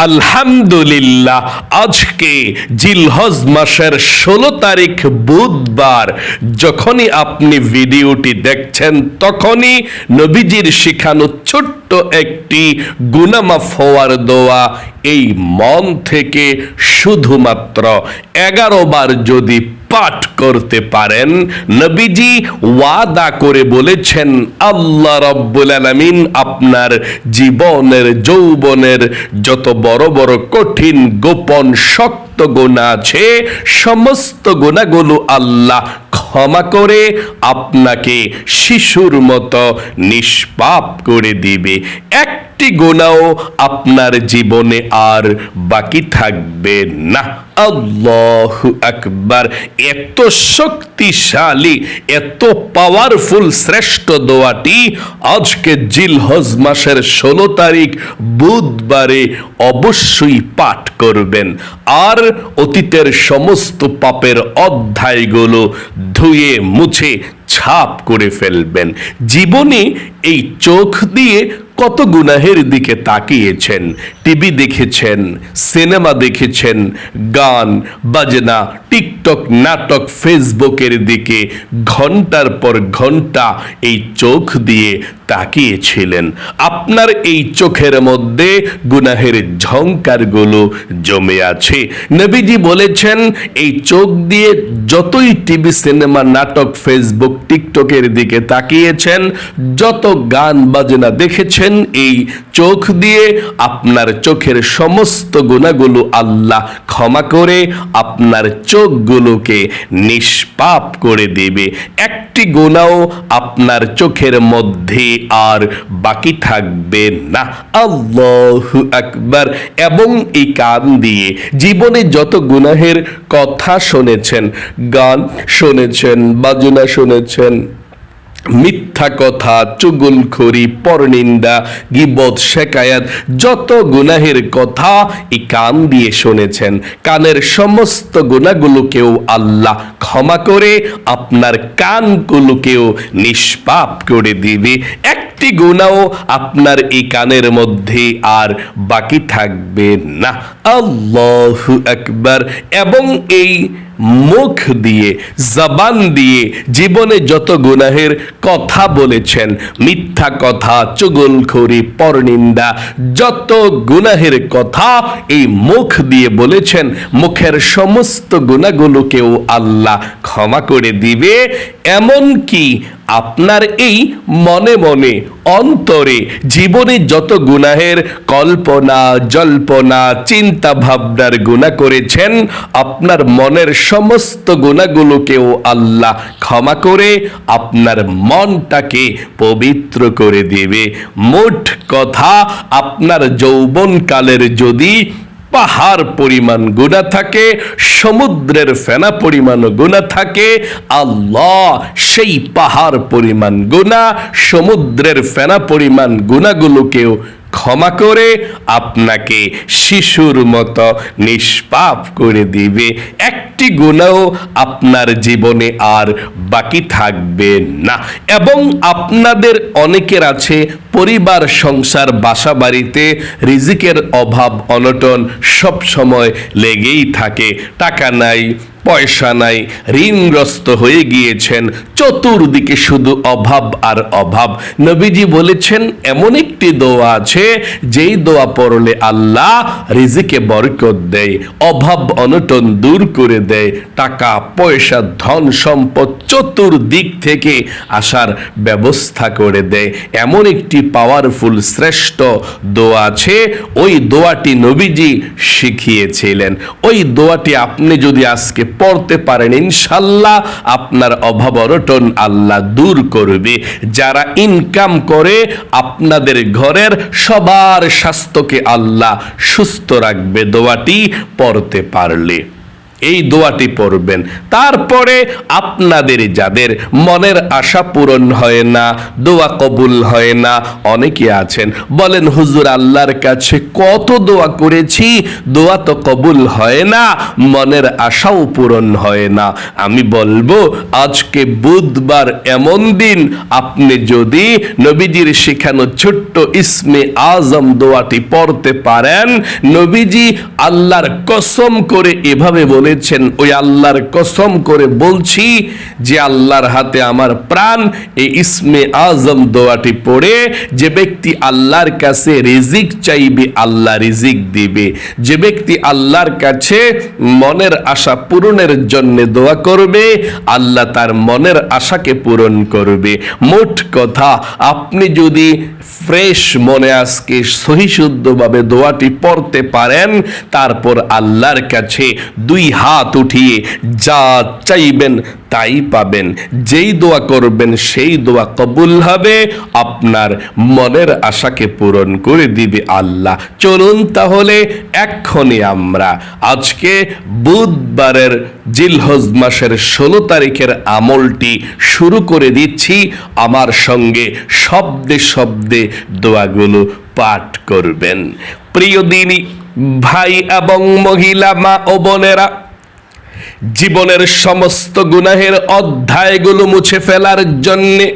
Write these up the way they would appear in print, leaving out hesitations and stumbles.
আলহামদুলিল্লাহ, আজকে জিলহজ মাসের 16 তারিখ বুধবার। যখনই আপনি ভিডিওটি দেখছেন তখনই নবীজির শিখানো ছোট্ট একটি গুনাহ মাফ হওয়ার দোয়া এই মন থেকে শুধুমাত্র 11 বার যদি পাঠ করতে পারেন, নবীজি ওয়াদা করে বলেছেন আল্লাহ রাব্বুল আলামিন আপনার জীবনের যৌবনের যত বড় বড় কঠিন গোপন শক্ত গুনাহ আছে সমস্ত গুনাহগুলো আল্লাহ ক্ষমা করে আপনাকে শিশুর মতো নিষ্পাপ করে দিবে। একটি গুনাহ আপনার জীবনে আর বাকি থাকবে না। আল্লাহু আকবার। এত শক্তিশালী, এত পাওয়ারফুল শ্রেষ্ঠ দোয়াটি আজকে জিলহজ মাসের 16 তারিখ বুধবারে অবশ্যই পাঠ করবেন, আর অতীতের সমস্ত পাপের অধ্যায়গুলো ধুয়ে মুছে ছাপ করে ফেলবেন। জীবনে এই চোখ দিয়ে কত গুনাহের দিকে তাকিয়েছেন, টিভি দেখেছেন, সিনেমা দেখেছেন, গান বাজনা, টিকটক, নাটক, ফেসবুকের দিকে ঘন্টার পর ঘন্টা এই চোখ দিয়ে তাকিয়েছিলেন। আপনার এই চোখের মধ্যে গুনাহের ঝংকারগুলো জমে আছে। নবীজি বলেছেন এই চোখ দিয়ে যতই টিভি, সিনেমা, নাটক, ফেসবুক, টিকটকের দিকে তাকিয়েছেন, যত গান বাজনা দেখেছেন, এই চোখ দিয়ে আপনার চোখের সমস্ত গুনাহগুলো আল্লাহ ক্ষমা করে আপনার চোখগুলোকে নিষ্পাপ করে দেবে। একটি গুনাহ আপনার চোখের মধ্যে আর বাকি থাকবে না। আল্লাহু আকবার। এবং এই কান দিয়ে জীবনে যত গুনাহের কথা শুনেছেন, গান শুনেছেন, বাজনা শুনেছেন, মিথ্যা কথা, চুগলখড়ি, পরনিন্দা, গীবত, শেকায়াত, যত গুনাহের কথা এই কান দিয়ে শুনেছেন, কানের সমস্ত গুনাহগুলোকেও আল্লাহ ক্ষমা করে আপনার কানগুলোকেও নিষ্পাপ করে দিবে। একটি গুনাহ আপনার এই কানের মধ্যে আর বাকি থাকবে না। আল্লাহু আকবার। এবং এই মুখ দিয়ে, জবান দিয়ে জীবনে যত গুনাহের কথা বলেছেন, মিথ্যা কথা, চুগলখড়ি, পরনিন্দা, যত গুনাহের কথা এই মুখ দিয়ে বলেছেন, মুখের সমস্ত গুনাহগুলোকেও আল্লাহ ক্ষমা করে দিবে। এমন কি আপনার এই মনে মনে অন্তরে জীবনে যত গুনাহের কল্পনা, জল্পনা, চিন্তা ভাবনার গুনাহ করেছেন, আপনার মনের সমস্ত গুনাহগুলোকেও আল্লাহ ক্ষমা করে আপনার মনটাকে পবিত্র করে দেবে। মোট কথা, আপনার যৌবনকালের যদি পাহাড় পরিমাণ গুনাহ থাকে, সমুদ্রের ফেনা পরিমাণ গুনাহ থাকে, আল্লাহ সেই পাহাড় পরিমাণ গুনাহ, সমুদ্রের ফেনা পরিমাণ গুনাহগুলোকেও ক্ষমা করে আপনাকে শিশুর মতো নিষ্পাপ করে দিবে। একটি গুনাহ আপনার জীবনে আর বাকি থাকবে না। এবং আপনাদের অনেকের আছে পরিবার, সংসার, বাসা বাড়িতে রিজিকের অভাব অনটন সব সময় লেগেই থাকে। টাকা নাই, পয়সা নাই, ঋণগ্রস্ত হয়ে গিয়েছেন, চতুর্দিকে শুধু অভাব আর অভাব। নবীজি বলেছেন এমন একটি দোয়া আছে যেই দোয়া পড়লে আল্লাহ রিজিকে বরকত দেয়, অভাব অনটন দূর করে দেয়, টাকা পয়সা ধন সম্পদ চতুর্দিক থেকে আসার ব্যবস্থা করে দেয়। এমন একটি পাওয়ারফুল শ্রেষ্ঠ দোয়া আছে, ওই দোয়াটি নবীজি শিখিয়েছিলেন। ওই দোয়াটি আপনি যদি আজকে পড়তে পারেন, ইনশাল্লাহ আপনার অভাব অনটন আল্লাহ দূর করবে। যারা ইনকাম করে আপনাদের ঘরের সবার স্বাস্থ্যকে আল্লাহ সুস্থ রাখবে দোয়াটি পড়তে পারলে। এই দোয়াটি পড়বেন। তারপরে আপনাদের যাদের মনের আশা পূরণ হয় না, দোয়া কবুল হয় না, অনেকে আছেন বলেন হুজুর আল্লাহর কাছে কত দোয়া করেছি, দোয়া তো কবুল হয় না, মনের আশাও পূরণ হয় না। আমি বলবো আজকে বুধবার এমন দিন, আপনি যদি নবীজির শেখানো ছোট্ট ইসমে আজম দোয়াটি পড়তে পারেন, নবীজি আল্লাহর কসম করে এভাবে বলেছেন, ওই আল্লাহর কসম করে বলছি যে আল্লাহর হাতে আমার প্রাণ, এই ইসমে আজম দোয়াটি পড়ে যে ব্যক্তি আল্লাহর কাছে রিজিক চাইবে আল্লাহ রিজিক দিবে, যে ব্যক্তি আল্লাহর কাছে মনের আশা পূরণের জন্য দোয়া করবে আল্লাহ তার মনের আশাকে পূরণ করবে। মোট কথা আপনি যদি ফ্রেশ মনে আজকে সহি শুদ্ধভাবে দোয়াটি পড়তে পারেন, তারপর আল্লাহর কাছে দুই হাত উঠিয়ে যা চাইবেন তাই পাবেন। যেই দোয়া করবেন সেই দোয়া কবুল হবে, আপনার মনের আশাকে পূরণ করে দিবে আল্লাহ। চলুন তাহলে এক্ষণে আমরা আজকে বুধবারের জিলহজ মাসের 16 তারিখের আমলটি শুরু করে দিচ্ছি। আমার সঙ্গে শব্দে শব্দে দোয়াগুলো পাঠ করবেন। প্রিয় দিনী ভাই এবং মহিলা, মা ও বোনেরা, জীবনের সমস্ত গুনাহের অধ্যায়গুলো মুছে ফেলার জন্যে,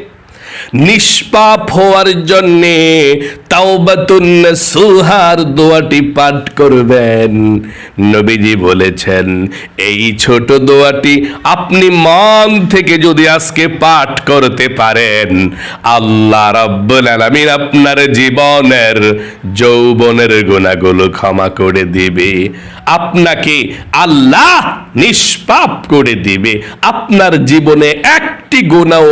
নিষ্পাপ হওয়ার জন্যে তাওবাতুন নাসুহার দোয়াটি পাঠ করবেন। নবীজি বলেছেন এই ছোট দোয়াটি আপনি মন থেকে যদি আজকে পাঠ করতে পারেন, আল্লাহ রাব্বুল আলামিন আপনার জীবনের যৌবনের গুনাহগুলো ক্ষমা করে দিবে, আপনাকে আল্লাহ নিষ্পাপ করে দিবে, আপনার জীবনে একটি গুনাহ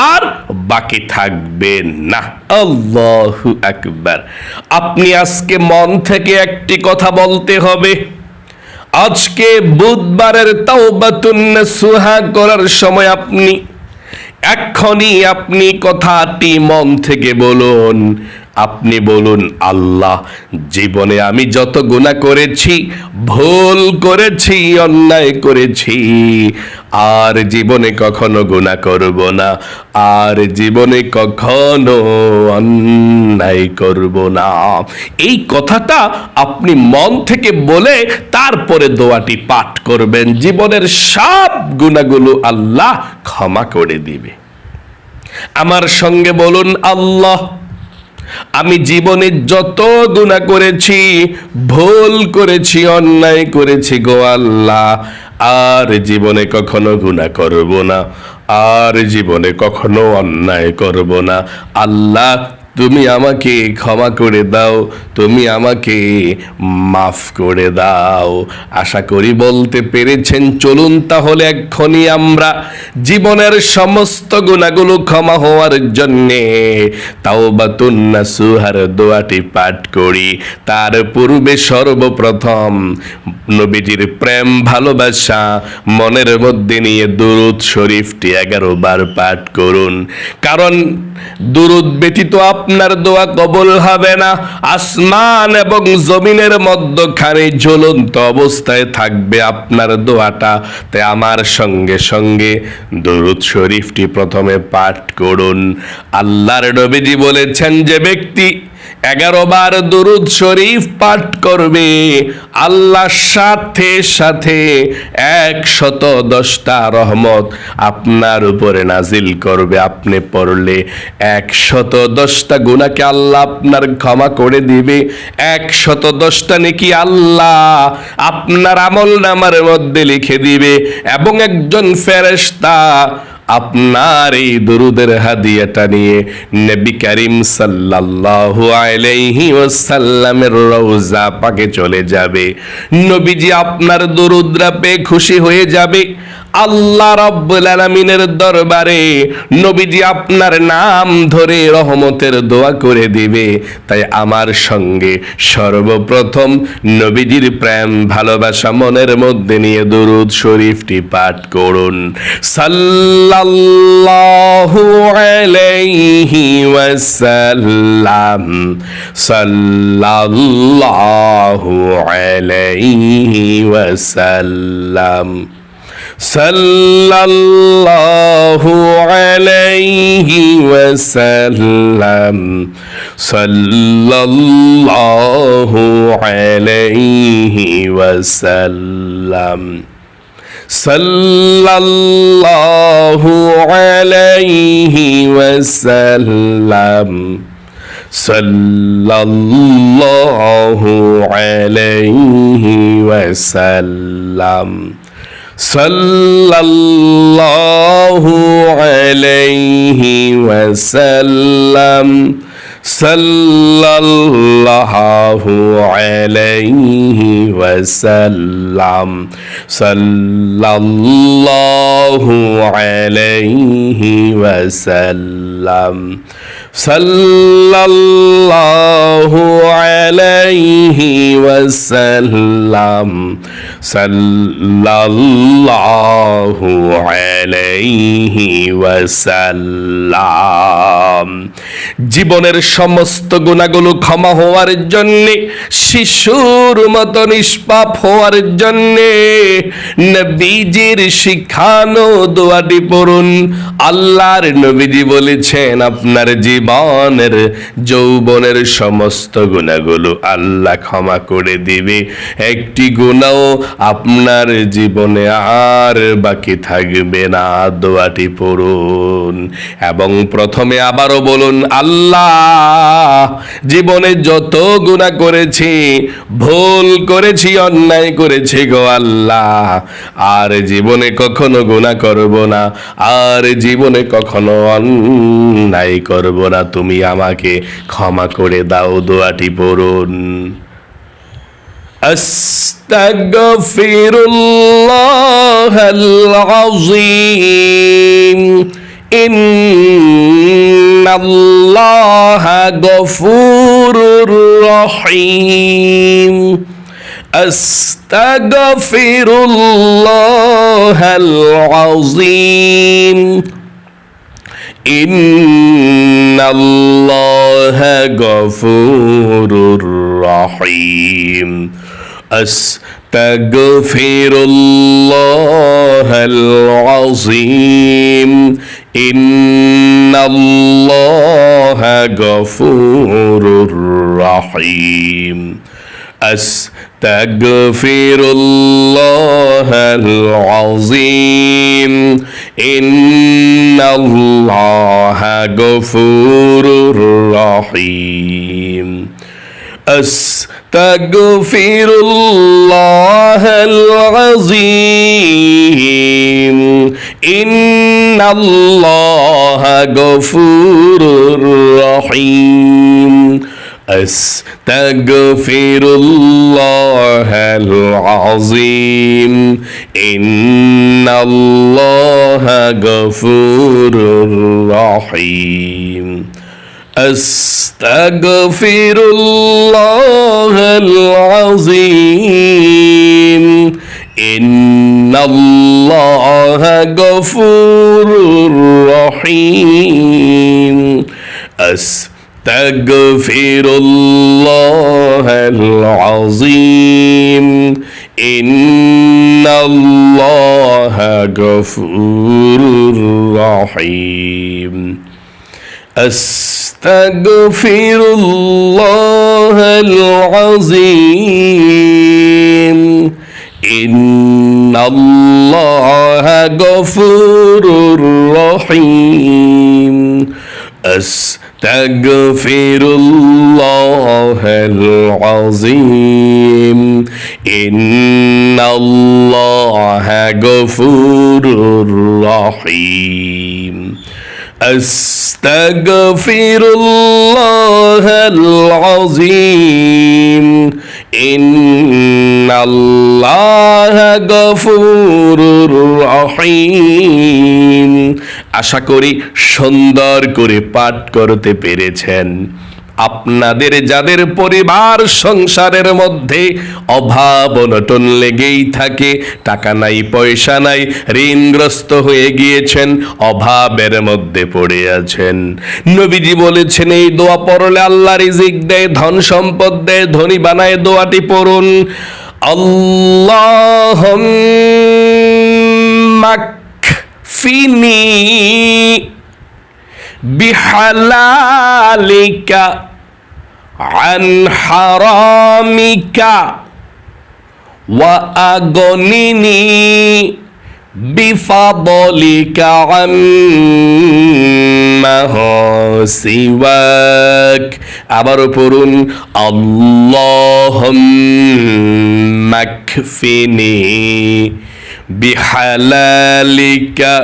আর বাকি থাকবে না। আল্লাহু আকবার। আপনি আজকে মন থেকে একটি কথা বলতে হবে। আজকে বুধবারের তাওবাতুন নাসুহা করার সময় এক্ষুনি আপনি কথাটি মন থেকে বলুন। আপনি বলুন, আল্লাহ জীবনে আমি যত গুনাহ করেছি, ভুল করেছি, অন্যায় করেছি, আর জীবনে কখনো গুনাহ করব না, আর জীবনে কখনো অন্যায় করব না। এই কথাটা আপনি মন থেকে বলে তারপরে দোয়াটি পাঠ করবেন। জীবনের সব গুনাহগুলো আল্লাহ ক্ষমা করে দিবে। আমার সঙ্গে বলুন, আল্লাহ আমি জীবনে যত গুনাহ করেছি, ভুল করেছি, অন্যায় করেছি গো আল্লাহ, আর জীবনে কখনো গুনাহ করব না, আর জীবনে কখনো অন্যায় করব না। আল্লাহ তুমি আমাকে ক্ষমা করে দাও, তুমি আমাকে মাফ করে দাও। আশা করি বলতে পেরেছেন। চলুন তাহলে এক্ষুনি আমরা জীবনের সমস্ত গুনাহগুলো ক্ষমা হওয়ার জন্যে তাওবাতুন নাসুহার দোয়াটি পাঠ করি। তার পূর্বে সর্বপ্রথম নবীজির প্রেম ভালোবাসা মনের মধ্যে নিয়ে দুরূদ শরীফটি 11 বার পাঠ করুন। কারণ দুরূদ ব্যতীত আপনার দোয়া কবুল হবে না। আসমান এবং জমিনের মধ্যখানে ঝুলন্ত অবস্থায় থাকবে আপনার দোয়াটা। তাই আমার সঙ্গে সঙ্গে দুরূদ শরীফটি প্রথমে পাঠ করুন। আল্লাহর নবীজি বলেছেন, যে ব্যক্তি 11 বার দুরূদ শরীফ পাঠ করবে, আল্লাহর সাথে সাথে 110টা রহমত আপনার উপরে নাজিল করবে। আপনি পড়লে 110টা গুনাহকে আল্লাহ আপনার ক্ষমা করে দিবে। 110টা নেকি আল্লাহ আপনার আমলনামার মধ্যে লিখে দিবে, এবং একজন ফেরেশতা আপনার এই দুরুদের হাদিয়াটা নিয়ে নবী করিম সাল্লাল্লাহু আলাইহি ওয়াসাল্লামের রওজা পাকে চলে যাবে। নবীজি আপনার দুরুদরা পেয়ে খুশি হয়ে যাবে। আল্লাহ রাব্বুল আলামিনের দরবারে নবীজি আপনার নাম ধরে রহমতের দোয়া করে দিবে। তাই আমার সঙ্গে সর্বপ্রথম নবীজির প্রেম ভালোবাসা মনের মধ্যে নিয়ে দরুদ শরীফটি পাঠ করুন। সাল্লাল্লাহু আলাইহি ওয়াসাল্লাম, সাল্লাল্লাহু আলাইহি ওয়াসাল্লাম, সাল্লাল্লাহু আলাইহি ওয়াসাল্লাম, সাল্লাল্লাহু আলাইহি ওয়াসাল্লাম, সাল্লাল্লাহু আলাইহি ওয়াসাল্লাম, সাল্লাল্লাহু আলাইহি ওয়াসাল্লাম, সাল্লাল্লাহু আলাইহি ওয়াসাল্লাম, সাল্লাল্লাহু আলাইহি ওয়াসাল্লাম, সাল্লাল্লাহু আলাইহি ওয়াসাল্লাম, সাল্লাল্লাহু আলাইহি ওয়াসাল্লাম, সাল্লাল্লাহু আলাইহি ওয়াসাল্লাম। জীবনের সমস্ত গুনাহগুলো ক্ষমা হওয়ার জন্যে, শিশুর মতো নিষ্পাপ হওয়ার জন্যে নবীজির শিখানো দোয়াটি পড়ুন। আল্লাহর নবীজি বলেছেন আপনার জীবনের যৌবনের সমস্ত গুনাহগুলো আল্লাহ ক্ষমা করে দিবে, একটি গুনাহও আপনার জীবনে আর বাকি থাকবে না। দোয়াটি পড়ুন এবং প্রথমে আবারও বলুন, আল্লাহ জীবনে যত গুনাহ করেছি, ভুল করেছি, অন্যায় করেছি গো আল্লাহ, আর জীবনে কখনো গুনাহ করব না, আর জীবনে কখনো অন্যায় করব না, তুমি আমাকে ক্ষমা করে দাও। দোয়াটি পড়ুন। আস্তাগফিরুল্লাহাল আযীম, ইন্নাল্লাহা গফুরুর রহিম। আস্তাগফিরুল্লাহাল আযীম, ইন্নাল্লাহা গফুরুর রহিম। আস্তাগফিরুল্লাহাল আযীম, ইন্নাল্লাহা গফুরুর রহিম। আস্তাগফিরুল্লাহাল আযীম, ইন্নাল্লাহা গফুরুর রহিম। আস্তাগফিরুল্লাহাল আযীম, ইন্নাল্লাহা গফুরুর রহিম। আস্তাগফিরুল্লাহাল আযীম, ইন্নাল্লাহা গফুরুর রহিম। আস্তাগফিরুল্লাহাল আযীম, ইন্নাল্লাহা গফুরুর রহিম। আস্তাগফিরুল্লাহাল আযীম, ইন্নাল্লাহা গফুরুর রহিম। আস্তাগফিরুল্লাহাল আযীম, ইন্নাল্লাহা গফুরুর রহিম। আস্তাগফিরুল্লাহাল আযীম, ইন্নাল্লাহা গফুরুর রহিম। আস্তাগফিরুল্লাহাল আযীম, ইন্নাল্লাহা গফুরুর রহিম। আশা করি সুন্দর করে পাঠ করতে পেরেছেন। আপনাদের যাদের পরিবার সংসারের মধ্যে অভাব অনটন লেগেই থাকে, টাকা নাই পয়সা নাই, ঋণগ্রস্ত হয়ে গিয়েছেন, অভাবের মধ্যে পড়ে আছেন, নবীজি বলেছেন এই দোয়া পড়লে আল্লাহ রিজিক দেয়, ধন সম্পদ দেয়, ধনী বানায়। দোয়াটি পড়ুন, আল্লাহুম্মা কফিনি বিহালালিকা আন হারামিকা ওয়া আগনিনি বিফাদলিকা আম্মা সিওয়াক। আবারও পড়ুন, আল্লাহুম্মা কফিনি বিহালালিকা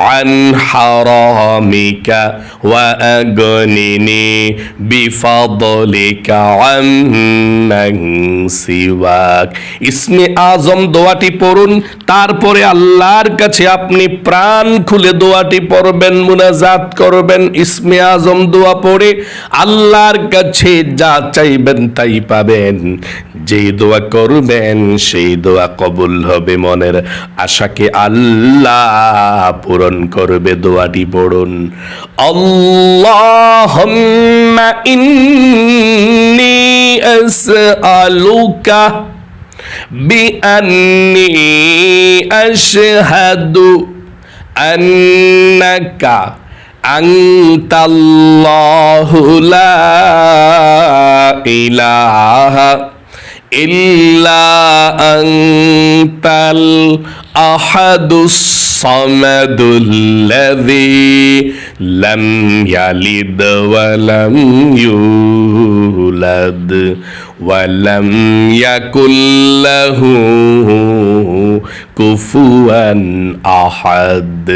عن حرامك وأغنني بفضلك عمن سواك। ইসমে আজম দোয়াটি পড়ুন, তারপরে আল্লাহর কাছে আপনি প্রাণ খুলে দোয়াটি পড়বেন, মুনাজাত করবেন। ইসমে আজম দোয়া পড়ে আল্লাহর কাছে যা চাইবেন তাই পাবেন। যেই দোয়া করবেন সেই দোয়া কবুল হবে, মনের আশাকে আল্লাহ পূরণ করবে। দোয়াটি পড়ুন, আল্লাহুম্মা ইন্নী আসআলুকা বিআন্নী আশহাদু আন্নাকা আনতাল্লাহু লা ইলাহা ইল্লা আনতাল আহাদুস সামাদুল্লাযী লাম ইয়ালিদ ওয়া লাম ইউলাদ ওয়া লাম ইয়াকুল লাহু কুফুয়ান আহাদ।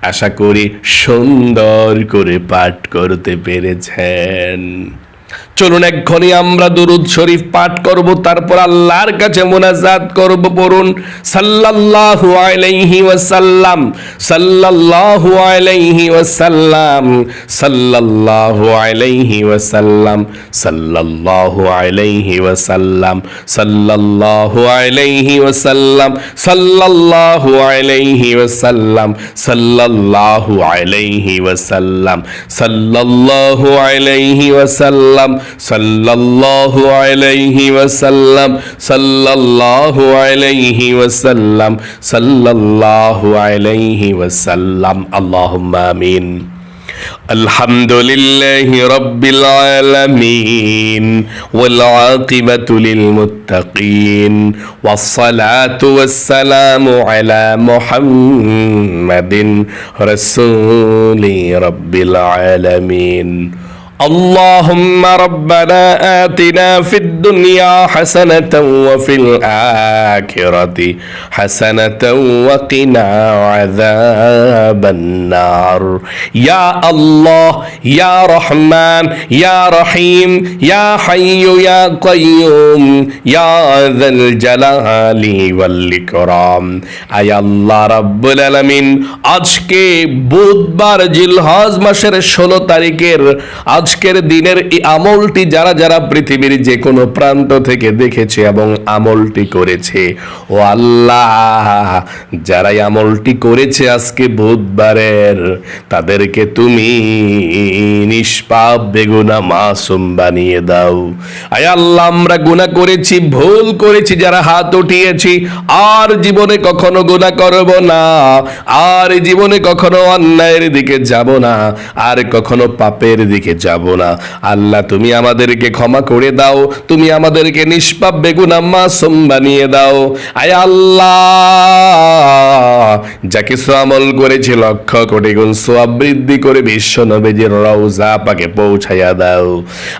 আশা করি সুন্দর করে পাঠ করতে পেরেছেন। চলুন এক্ষুনি আমরা দুরূদ শরীফ পাঠ করব, তারপর আল্লাহর কাছে মুনাজাত করব। পড়ুন, সাল্লাল্লাহু আলাইহি ওয়াসাল্লাম, সাল্লাল্লাহু আলাইহি ওয়াসাল্লাম, সাল্লাল্লাহু আলাইহি ওয়াসাল্লাম, সাল্লাল্লাহু আলাইহি ওয়াসাল্লাম, সাল্লাল্লাহু আলাইহি ওয়াসাল্লাম, সাল্লাল্লাহু আলাইহি ওয়াসাল্লাম, সাল্লাল্লাহু আলাইহি ওয়াসাল্লাম, সাল্লাল্লাহু আলাইহি ওয়াসাল্লাম, সাল্লাল্লাহু আলাইহি ওয়াসাল্লাম, সাল্লাল্লাহু আলাইহি ওয়াসাল্লাম, সাল্লাল্লাহু আলাইহি ওয়াসাল্লাম। আল্লাহুম্মা আমিন। আলহামদুলিল্লাহি রাব্বিল আলামিন ওয়াল আকিবাতু লিল মুত্তাকিন ওয়াস সালাতু ওয়াস সালামু আলা মুহাম্মাদিন রাসূলি রাব্বিল আলামিন। اللهم ربنا آتنا في الدنيا حسنة وفي الآخرة حسنة وقنا عذاب النار يا الله يا رحمن يا رحيم يا حي يا قيوم يا ذا الجلال والإكرام আয় আল্লাহ রাব্বুল আলামিন, আজকে বুধবার জিলহজ মাসের 16 তারিখের আজকের দিনের এই আমলটি যারা যারা পৃথিবীর যে কোনো প্রান্ত থেকে দেখেছে এবং আমলটি করেছে, ও আল্লাহ, যারাই আমলটি করেছে আজকে বুধবারের, তাদেরকে তুমি নিষ্পাপ বেগুনা মাসুম বানিয়ে দাও। আয় আল্লাহ, আমরা গুনাহ করেছি, ভুল করেছি, যারা হাত উঠিয়েছি, আর জীবনে কখনো গুনাহ করব না, আর জীবনে কখনো অন্যায়ের দিকে যাব না, আর কখনো পাপের দিকে যাব না। আল্লাহ, তুমি আমাদেরকে ক্ষমা করে দাও, তুমি আমাদেরকে নিষ্পাপ বেগুনা মাসুম বানিয়ে দাও। আয় আল্লাহ, যা কিছু আমল করেছি লক্ষ কোটি গুণ সওয়াব বৃদ্ধি করে বিশ্ব নবীজির রওজা পাকে পৌঁছায়া দাও।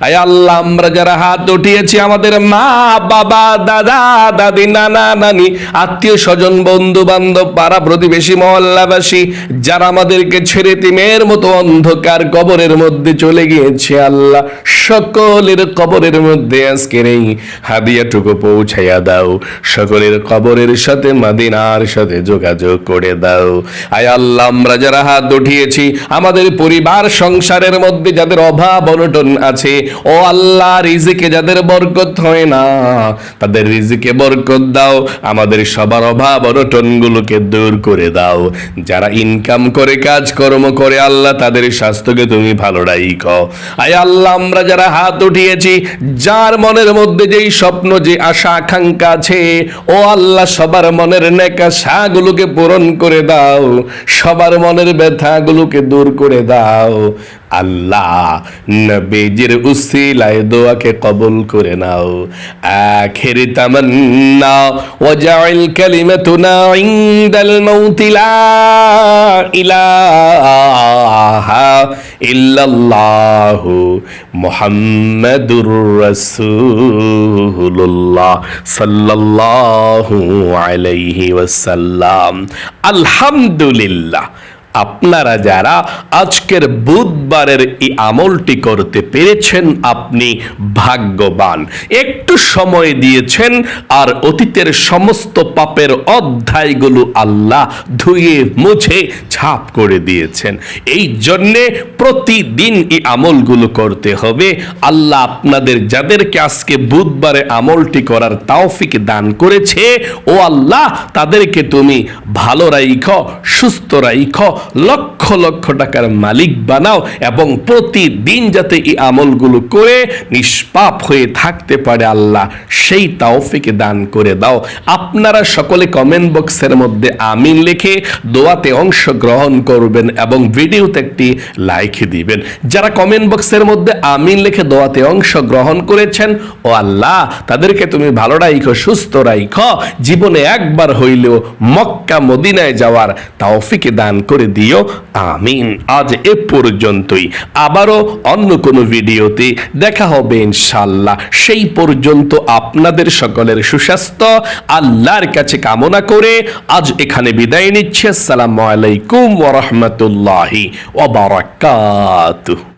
আয় আল্লাহ, আমরা যারা হাত উঠিয়েছি, আমাদের মা বাবা দাদা দাদি নানা নানি আত্মীয় স্বজন বন্ধু বান্ধব পাড়া প্রতিবেশী মহল্লাবাসী যারা আমাদেরকে ছেড়ে তিমের মতো অন্ধকার কবরের মধ্যে চলে গিয়ে দিয়েছে আল্লাহ, সকলের কবরের মধ্যে আজকের এই হাদিয়াটুকু পৌঁছাইয়া দাও, সকলের কবরের সাথে মদিনার সাথে যোগাযোগ করে দাও। আয় আল্লাহ, আমরা যারা হাত উঠিয়েছি, আমাদের পরিবার সংসারের মধ্যে যাদের অভাব অনটন আছে, ও আল্লাহ, রিজিকে যাদের বরকত হয় না, তাদের রিজিকে বরকত দাও, আমাদের সবার অভাব অনটন গুলোকে দূর করে দাও। যারা ইনকাম করে কাজকর্ম করে আল্লাহ, তাদের স্বাস্থ্যকে তুমি ভালো রাখো। আয় আল্লাহ, আমরা যারা হাত উঠিয়েছি, যার মনের মধ্যে যেই স্বপ্ন, যে আশা আকাঙ্ক্ষা আছে, ও আল্লাহ, সবার মনের নেক আশাগুলোকে পূরণ করে দাও, সবার মনের ব্যথাগুলোকে দূর করে দাও। আল্লাহ, নবীজির উসিলায় দোয়াকে কবুল করে নাও। আখিরি তামান্না ওয়াজআল কালিমাতুনা ইনদাল মাউতি লা ইলাহা ইল্লাল্লাহু মুহাম্মাদুর রাসূলুল্লাহ সাল্লাল্লাহু আলাইহি ওয়াসাল্লাম। আলহামদুলিল্লাহ, আপনারা যারা আজকের বুধবারের এই আমলটি করতে পেরেছেন, আপনি ভাগ্যবান। একটু সময় দিয়েছেন আর অতীতের সমস্ত পাপের অধ্যায়গুলো আল্লাহ ধুয়ে মুছে ছাপ করে দিয়েছেন। এই জন্যে প্রতিদিন এই আমলগুলো করতে হবে। আল্লাহ আপনাদের যাদেরকে আজকে বুধবারে আমলটি করার তৌফিক দান করেছে, ও আল্লাহ, তাদেরকে তুমি ভালো রাখো, সুস্থ রাখো, লক্ষ লক্ষ টাকার মালিক বানাও, এবং প্রতিদিন যাতে এই আমলগুলো করে নিষ্পাপ হয়ে থাকতে পারে আল্লাহ সেই তৌফিক দান করে দাও। আপনারা সকলে কমেন্ট বক্সের মধ্যে আমিন লিখে দোয়াতে অংশগ্রহণ করবেন এবং ভিডিওতে একটি লাইক দিবেন। যারা কমেন্ট বক্সের মধ্যে আমিন লিখে দোয়াতে অংশগ্রহণ করেছেন, ও আল্লাহ, তাদেরকে তুমি ভালো রাখো, সুস্থ রাখো, জীবনে একবার হইলেও মক্কা মদিনায় যাওয়ার তৌফিক দান করে দিও, আমিন। আজ এ পর্যন্তই, আবারও অন্য কোনো ভিডিওতে দেখা হবে ইনশাআল্লাহ। সেই পর্যন্ত আপনাদের সকলের সুস্বাস্থ্য আল্লাহর কাছে কামনা করে আজ এখানে বিদায় নিচ্ছি। আসসালামু আলাইকুম ওয়া রাহমাতুল্লাহি ওয়া বারাকাতুহু।